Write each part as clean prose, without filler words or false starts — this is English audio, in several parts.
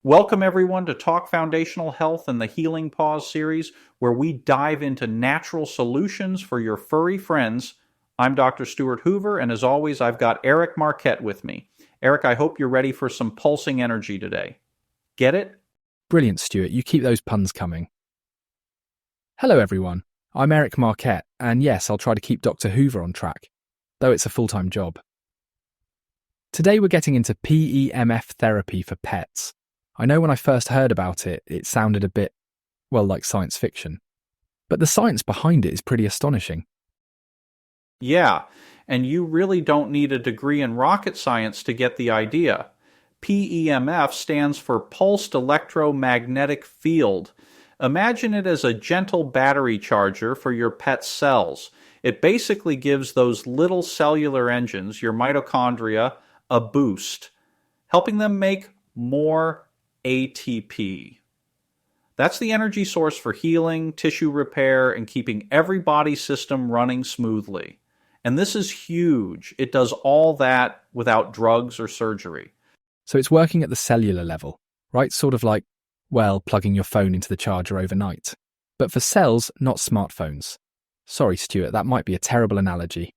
Welcome, everyone, to Talk Foundational Health and the Healing Pause series, where we dive into natural solutions for your furry friends. I'm Dr. Stuart Hoover, and as always, I've got Eric Marquette with me. Eric, I hope you're ready for some pulsing energy today. Get it? Brilliant, Stuart. You keep those puns coming. Hello, everyone. I'm Eric Marquette, and yes, I'll try to keep Dr. Hoover on track, though it's a full-time job. Today we're getting into PEMF therapy for pets. I know when I first heard about it, it sounded a bit, well, like science fiction. But the science behind it is pretty astonishing. Yeah, and you really don't need a degree in rocket science to get the idea. PEMF stands for Pulsed Electromagnetic Field. Imagine it as a gentle battery charger for your pet's cells. It basically gives those little cellular engines, your mitochondria, a boost, helping them make more ATP. That's the energy source for healing, tissue repair, and keeping every body system running smoothly. And this is huge. It does all that without drugs or surgery. So it's working at the cellular level, right? Sort of like, well, plugging your phone into the charger overnight. But for cells, not smartphones. Sorry, Stuart, that might be a terrible analogy.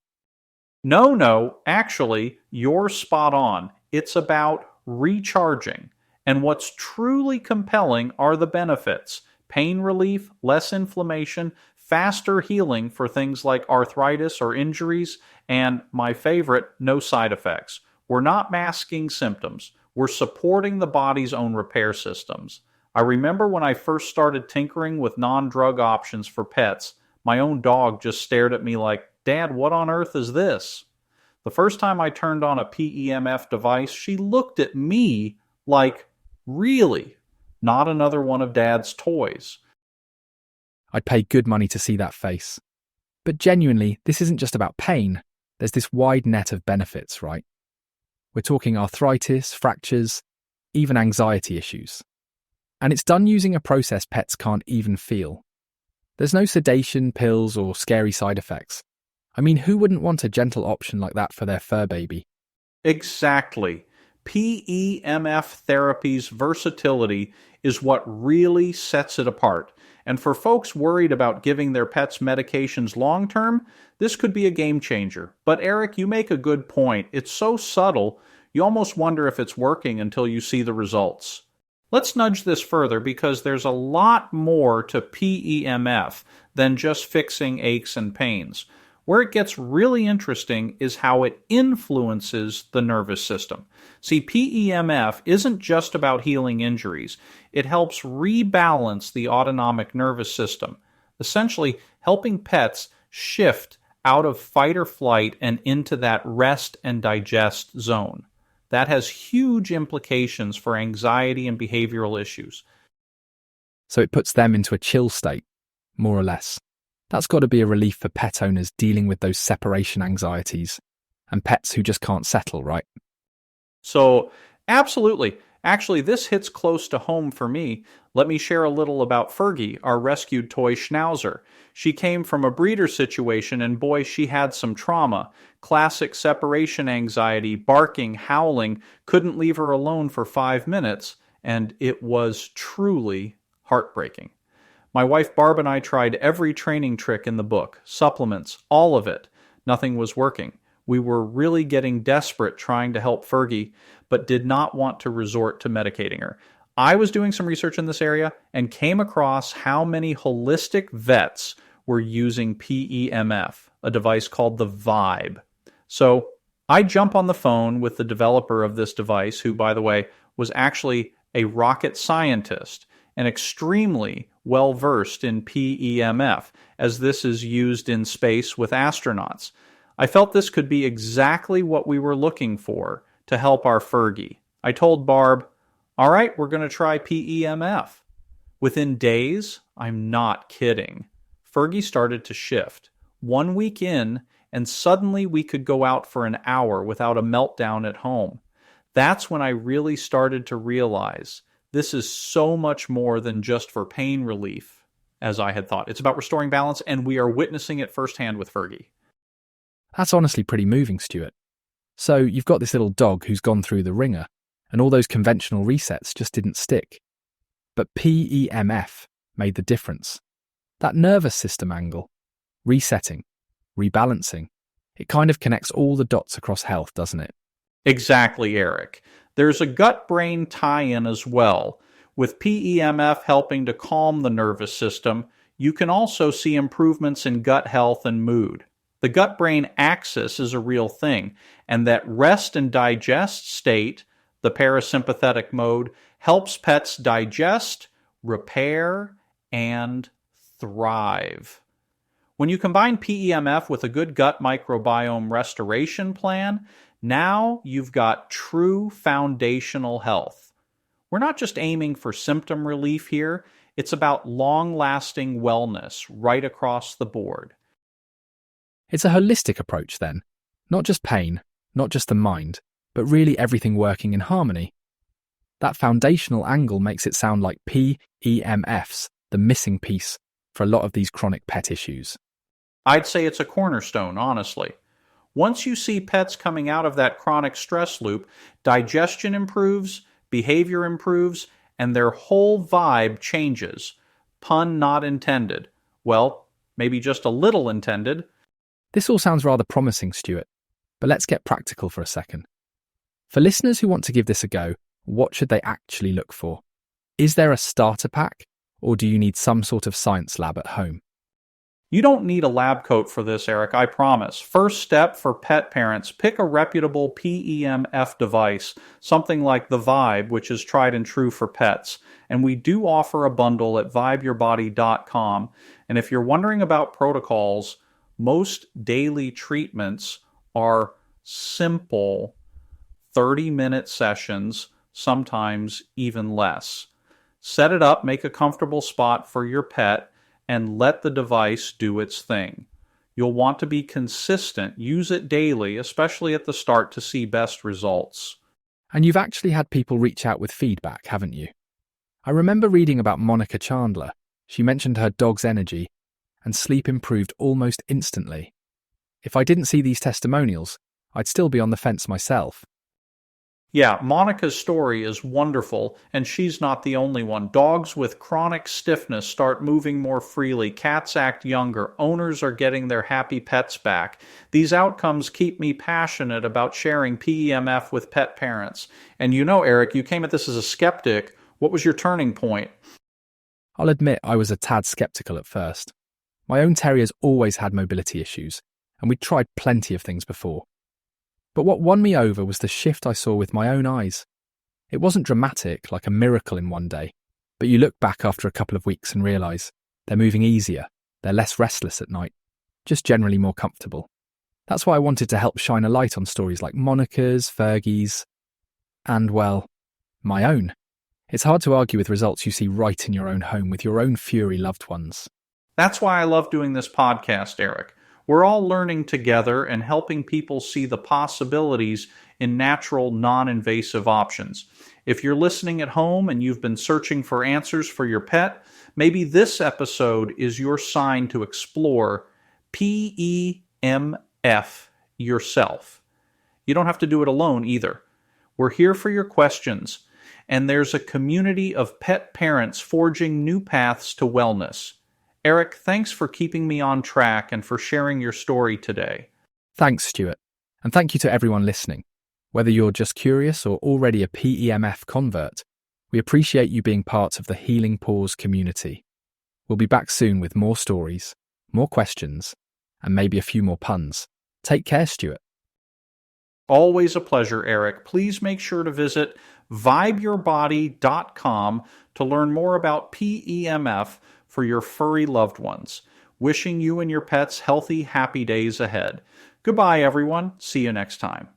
No, actually, you're spot on. It's about recharging. And what's truly compelling are the benefits: pain relief, less inflammation, faster healing for things like arthritis or injuries, and my favorite, no side effects. We're not masking symptoms. We're supporting the body's own repair systems. I remember when I first started tinkering with non-drug options for pets, my own dog just stared at me like, "Dad, what on earth is this?" The first time I turned on a PEMF device, she looked at me like, "Really? Not another one of Dad's toys?" I'd pay good money to see that face. But genuinely, this isn't just about pain. There's this wide net of benefits, right? We're talking arthritis, fractures, even anxiety issues. And it's done using a process pets can't even feel. There's no sedation, pills, or scary side effects. I mean, who wouldn't want a gentle option like that for their fur baby? Exactly. PEMF therapy's versatility is what really sets it apart. And for folks worried about giving their pets medications long term, this could be a game changer. But Eric, you make a good point. It's so subtle, you almost wonder if it's working until you see the results. Let's nudge this further because there's a lot more to PEMF than just fixing aches and pains. Where it gets really interesting is how it influences the nervous system. See, PEMF isn't just about healing injuries. It helps rebalance the autonomic nervous system, essentially helping pets shift out of fight or flight and into that rest and digest zone. That has huge implications for anxiety and behavioral issues. So it puts them into a chill state, more or less. That's got to be a relief for pet owners dealing with those separation anxieties and pets who just can't settle, right? So, absolutely. Actually, this hits close to home for me. Let me share a little about Fergie, our rescued toy schnauzer. She came from a breeder situation, and boy, she had some trauma. Classic separation anxiety, barking, howling, couldn't leave her alone for 5 minutes, and it was truly heartbreaking. My wife Barb and I tried every training trick in the book, supplements, all of it. Nothing was working. We were really getting desperate trying to help Fergie, but did not want to resort to medicating her. I was doing some research in this area and came across how many holistic vets were using PEMF, a device called the Vibe. So I jump on the phone with the developer of this device, who, by the way, was actually a rocket scientist and extremely well versed in PEMF, as this is used in space with astronauts. I felt this could be exactly what we were looking for to help our Fergie. I told Barb, "All right, we're going to try PEMF." Within days, I'm not kidding, Fergie started to shift. 1 week in, and suddenly we could go out for an hour without a meltdown at home. That's when I really started to realize this is so much more than just for pain relief, as I had thought. It's about restoring balance, and we are witnessing it firsthand with Fergie. That's honestly pretty moving, Stuart. So you've got this little dog who's gone through the ringer, and all those conventional resets just didn't stick. But PEMF made the difference. That nervous system angle, resetting, rebalancing, it kind of connects all the dots across health, doesn't it? Exactly, Eric. There's a gut-brain tie-in as well. With PEMF helping to calm the nervous system, you can also see improvements in gut health and mood. The gut-brain axis is a real thing, and that rest and digest state, the parasympathetic mode, helps pets digest, repair, and thrive. When you combine PEMF with a good gut microbiome restoration plan, now you've got true foundational health. We're not just aiming for symptom relief here, it's about long-lasting wellness right across the board. It's a holistic approach then. Not just pain, not just the mind, but really everything working in harmony. That foundational angle makes it sound like PEMF's the missing piece for a lot of these chronic pet issues. I'd say it's a cornerstone, honestly. Once you see pets coming out of that chronic stress loop, digestion improves, behavior improves, and their whole vibe changes. Pun not intended. Well, maybe just a little intended. This all sounds rather promising, Stuart, but let's get practical for a second. For listeners who want to give this a go, what should they actually look for? Is there a starter pack, or do you need some sort of science lab at home? You don't need a lab coat for this, Eric, I promise. First step for pet parents, pick a reputable PEMF device, something like the Vibe, which is tried and true for pets. And we do offer a bundle at vibeyourbody.com. And if you're wondering about protocols, most daily treatments are simple 30-minute sessions, sometimes even less. Set it up, make a comfortable spot for your pet, and let the device do its thing. You'll want to be consistent, use it daily, especially at the start to see best results. And you've actually had people reach out with feedback, haven't you? I remember reading about Monica Chandler. She mentioned her dog's energy, and sleep improved almost instantly. If I didn't see these testimonials, I'd still be on the fence myself. Yeah, Monica's story is wonderful, and she's not the only one. Dogs with chronic stiffness start moving more freely, cats act younger, owners are getting their happy pets back. These outcomes keep me passionate about sharing PEMF with pet parents. And you know, Eric, you came at this as a skeptic. What was your turning point? I'll admit I was a tad skeptical at first. My own terrier's always had mobility issues, and we'd tried plenty of things before. But what won me over was the shift I saw with my own eyes. It wasn't dramatic, like a miracle in one day, but you look back after a couple of weeks and realise they're moving easier, they're less restless at night, just generally more comfortable. That's why I wanted to help shine a light on stories like Monica's, Fergie's, and, well, my own. It's hard to argue with results you see right in your own home with your own fury loved ones. That's why I love doing this podcast, Eric. We're all learning together and helping people see the possibilities in natural, non-invasive options. If you're listening at home and you've been searching for answers for your pet, maybe this episode is your sign to explore PEMF yourself. You don't have to do it alone either. We're here for your questions, and there's a community of pet parents forging new paths to wellness. Eric, thanks for keeping me on track and for sharing your story today. Thanks, Stuart. And thank you to everyone listening. Whether you're just curious or already a PEMF convert, we appreciate you being part of the Healing Paws community. We'll be back soon with more stories, more questions, and maybe a few more puns. Take care, Stuart. Always a pleasure, Eric. Please make sure to visit vibeyourbody.com to learn more about PEMF for your furry loved ones. Wishing you and your pets healthy, happy days ahead. Goodbye, everyone. See you next time.